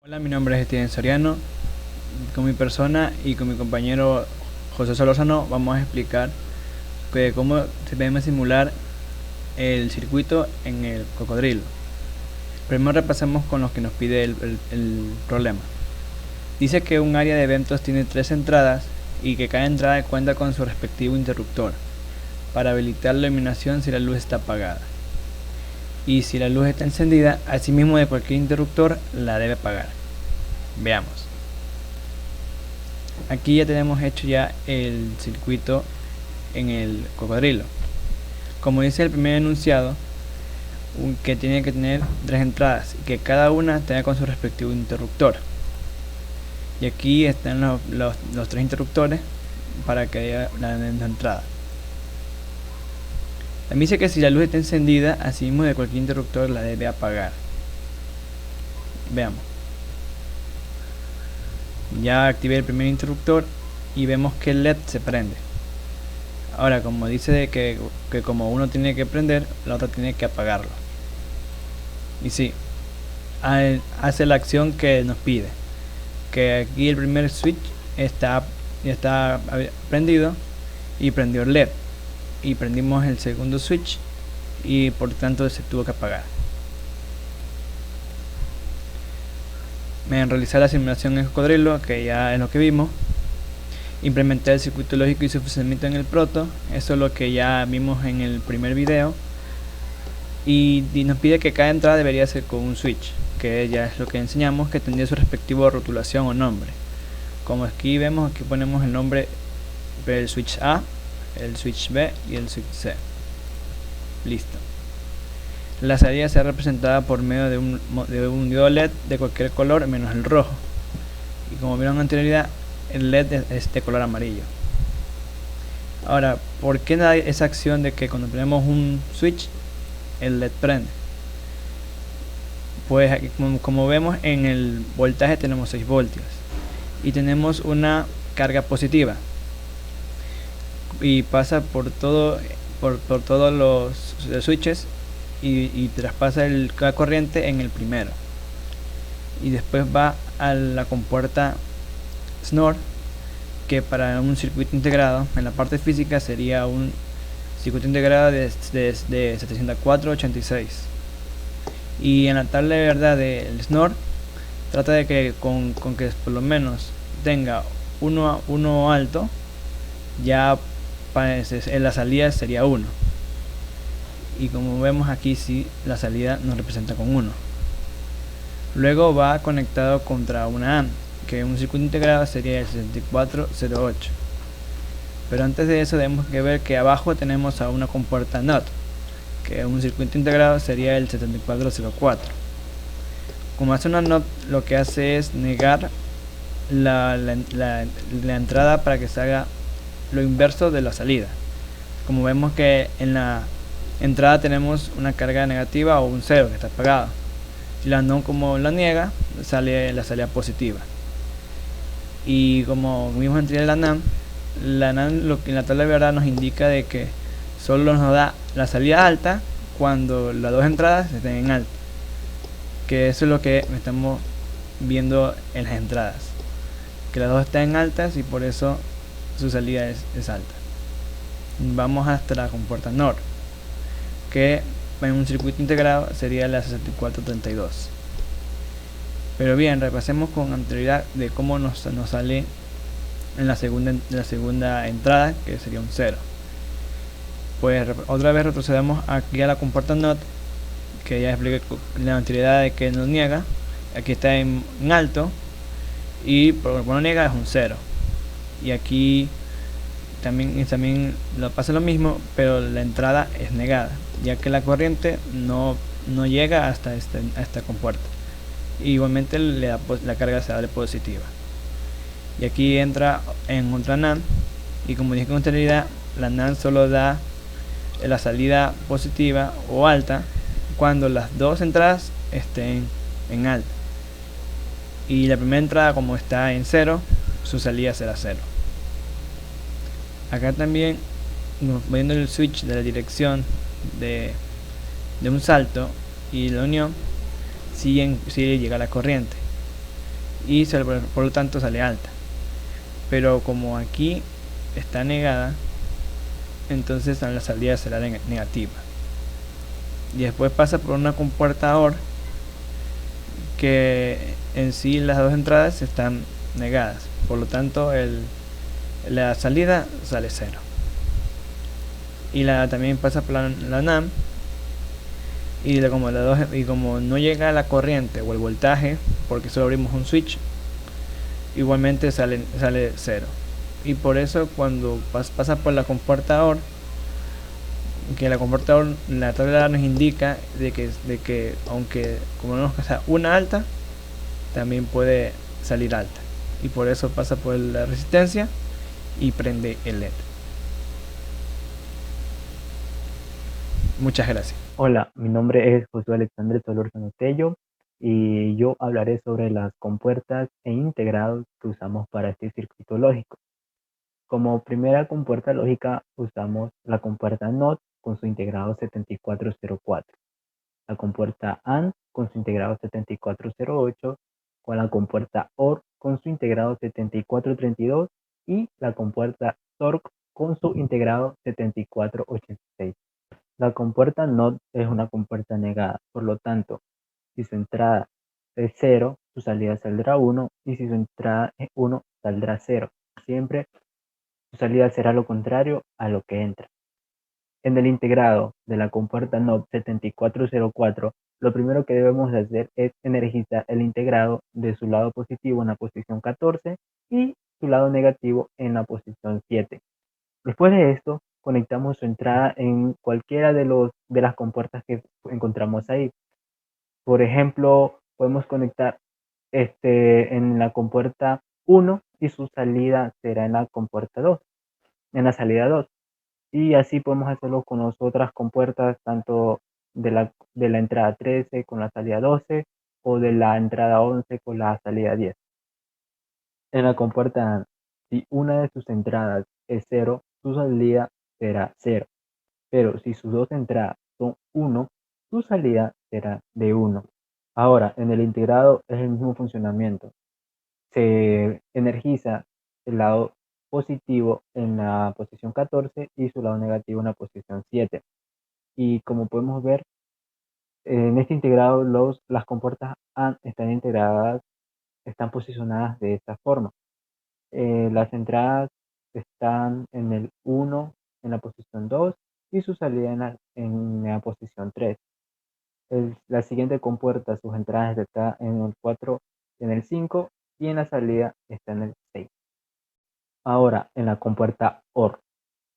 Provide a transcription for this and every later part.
Hola, mi nombre es Steven Soriano. Con mi persona y con mi compañero José Solórzano vamos a explicar cómo se debe simular el circuito en el cocodrilo. Primero repasemos con lo que nos pide el problema. Dice que un área de eventos tiene 3 entradas y que cada entrada cuenta con su respectivo interruptor para habilitar la iluminación si la luz está apagada. Y si la luz está encendida, asimismo de cualquier interruptor la debe apagar. Veamos. Aquí ya tenemos hecho ya el circuito en el cocodrilo. Como dice el primer enunciado, que tiene que tener 3 entradas y que cada una tenga con su respectivo interruptor. Y aquí están los 3 interruptores para que haya la entrada. También dice que si la luz está encendida, asimismo de cualquier interruptor la debe apagar. Veamos. Ya activé el primer interruptor y vemos que el LED se prende. Ahora, como dice que como uno tiene que prender, la otra tiene que apagarlo. Y sí, hace la acción que nos pide. Que aquí el primer switch ya está prendido y prendió el LED. Y prendimos el segundo switch y por tanto se tuvo que apagar. En realizar la simulación en cocodrilo, que ya es lo que vimos, implementar el circuito lógico y su funcionamiento en el proto, eso es lo que ya vimos en el primer video, y nos pide que cada entrada debería ser con un switch, que ya es lo que enseñamos, que tendría su respectivo rotulación o nombre. Como aquí vemos, aquí ponemos el nombre del switch A, el switch B y el switch C. Listo. La salida será representada por medio de un diodo LED de cualquier color menos el rojo. Y como vieron en anterioridad, el LED es de color amarillo. Ahora, ¿por qué da esa acción de que cuando ponemos un switch, el LED prende? Pues aquí, como vemos en el voltaje tenemos 6 voltios y tenemos una carga positiva y pasa por todos los switches y traspasa la corriente en el primero y después va a la compuerta SNOR, que para un circuito integrado en la parte física sería un circuito integrado de 704-86, y en la tabla de verdad del SNOR trata de que con que por lo menos tenga uno alto, ya en la salida sería 1. Y como vemos aquí, sí, la salida nos representa con 1. Luego va conectado contra una AND, que un circuito integrado sería el 6408. Pero antes de eso tenemos que ver que abajo tenemos a una compuerta NOT, que un circuito integrado sería el 7404. Como hace una NOT, lo que hace es negar la entrada para que se haga lo inverso de la salida. Como vemos que en la entrada tenemos una carga negativa o un 0 que está apagado, y la NOT, como la niega, sale la salida positiva. Y como vimos entre la NAND, lo que en la tabla de verdad nos indica de que solo nos da la salida alta cuando las 2 entradas estén en alta, que eso es lo que estamos viendo en las entradas, que las 2 están en altas y por eso su salida es alta. Vamos hasta la compuerta NOR, que en un circuito integrado sería la 6432. Pero bien, repasemos con anterioridad de cómo nos sale en la segunda entrada, que sería un 0. Pues otra vez retrocedemos aquí a la compuerta NOT, que ya expliqué la anterioridad de que nos niega. Aquí está en alto y por no niega es un 0. Y aquí también lo pasa lo mismo, pero la entrada es negada, ya que la corriente no llega hasta esta compuerta. Igualmente la carga se da positiva. Y aquí entra en otra NAND, y como dije con anterioridad, la NAND solo da la salida positiva o alta cuando las 2 entradas estén en alta, y la primera entrada, como está en 0, su salida será 0. Acá también, viendo el switch de la dirección de un salto y la unión, sigue llega la corriente. y por lo tanto sale alta. Pero como aquí está negada, entonces la salida será negativa. Y después pasa por una compuerta OR que en sí las dos entradas están negadas, por lo tanto la salida sale 0. Y también pasa por la NAND y como no llega la corriente o el voltaje, porque solo abrimos un switch, igualmente sale 0. Y por eso cuando pasa por la compuerta OR, que la compuerta OR, la tabla nos indica de que aunque como no nos casa una alta, también puede salir alta, y por eso pasa por la resistencia y prende el LED. Muchas gracias. Hola, mi nombre es Josué Alexandre Solórzano Tello y yo hablaré sobre las compuertas e integrados que usamos para este circuito lógico. Como primera compuerta lógica usamos la compuerta NOT con su integrado 7404, la compuerta AND con su integrado 7408, con la compuerta OR con su integrado 7432 y la compuerta TORC con su integrado 7486. La compuerta NOT es una compuerta negada, por lo tanto, si su entrada es 0, su salida saldrá 1, y si su entrada es 1, saldrá 0. Siempre su salida será lo contrario a lo que entra. En el integrado de la compuerta NOT 7404, lo primero que debemos de hacer es energizar el integrado de su lado positivo en la posición 14 y su lado negativo en la posición 7. Después de esto, conectamos su entrada en cualquiera de las compuertas que encontramos ahí. Por ejemplo, podemos conectar en la compuerta 1 y su salida será en la compuerta 2, en la salida 2. Y así podemos hacerlo con las otras compuertas, tanto de la entrada 13 con la salida 12 o de la entrada 11 con la salida 10. En la compuerta AND, si una de sus entradas es 0, su salida será 0. Pero si sus dos entradas son 1, su salida será de 1. Ahora, en el integrado es el mismo funcionamiento. Se energiza el lado positivo en la posición 14 y su lado negativo en la posición 7. Y como podemos ver, en este integrado las compuertas AND están integradas, están posicionadas de esta forma. Las entradas están en el 1 en la posición 2 y su salida en la posición 3. La siguiente compuerta, sus entradas están en el 4 y en el 5 y en la salida está en el 6. Ahora, en la compuerta OR,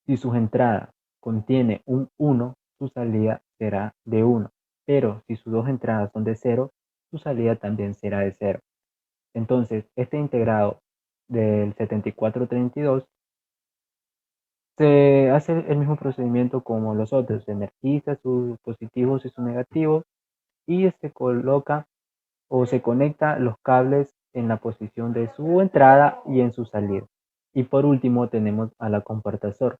si sus entradas contiene un 1, su salida será de 1. Pero si sus dos entradas son de 0, su salida también será de 0. Entonces, este integrado del 7432 se hace el mismo procedimiento como los otros. Se energiza sus positivos y sus negativos y se coloca o se conecta los cables en la posición de su entrada y en su salida. Y por último tenemos a la compuerta SOR,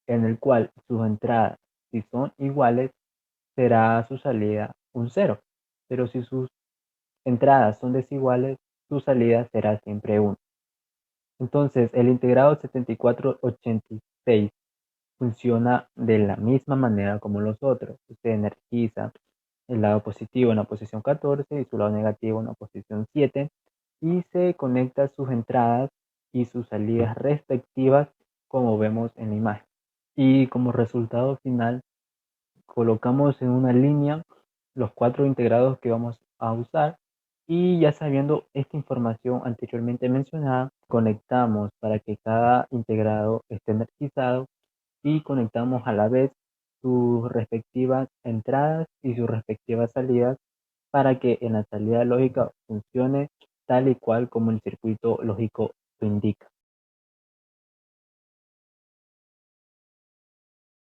en el cual sus entradas, si son iguales, será su salida un 0. Pero si sus entradas son desiguales, su salida será siempre 1. Entonces, el integrado 7486 funciona de la misma manera como los otros. Usted energiza el lado positivo en la posición 14 y su lado negativo en la posición 7 y se conecta sus entradas y sus salidas respectivas como vemos en la imagen. Y como resultado final colocamos en una línea los 4 integrados que vamos a usar y ya sabiendo esta información anteriormente mencionada, conectamos para que cada integrado esté energizado y conectamos a la vez sus respectivas entradas y sus respectivas salidas para que en la salida lógica funcione tal y cual como el circuito lógico lo indica.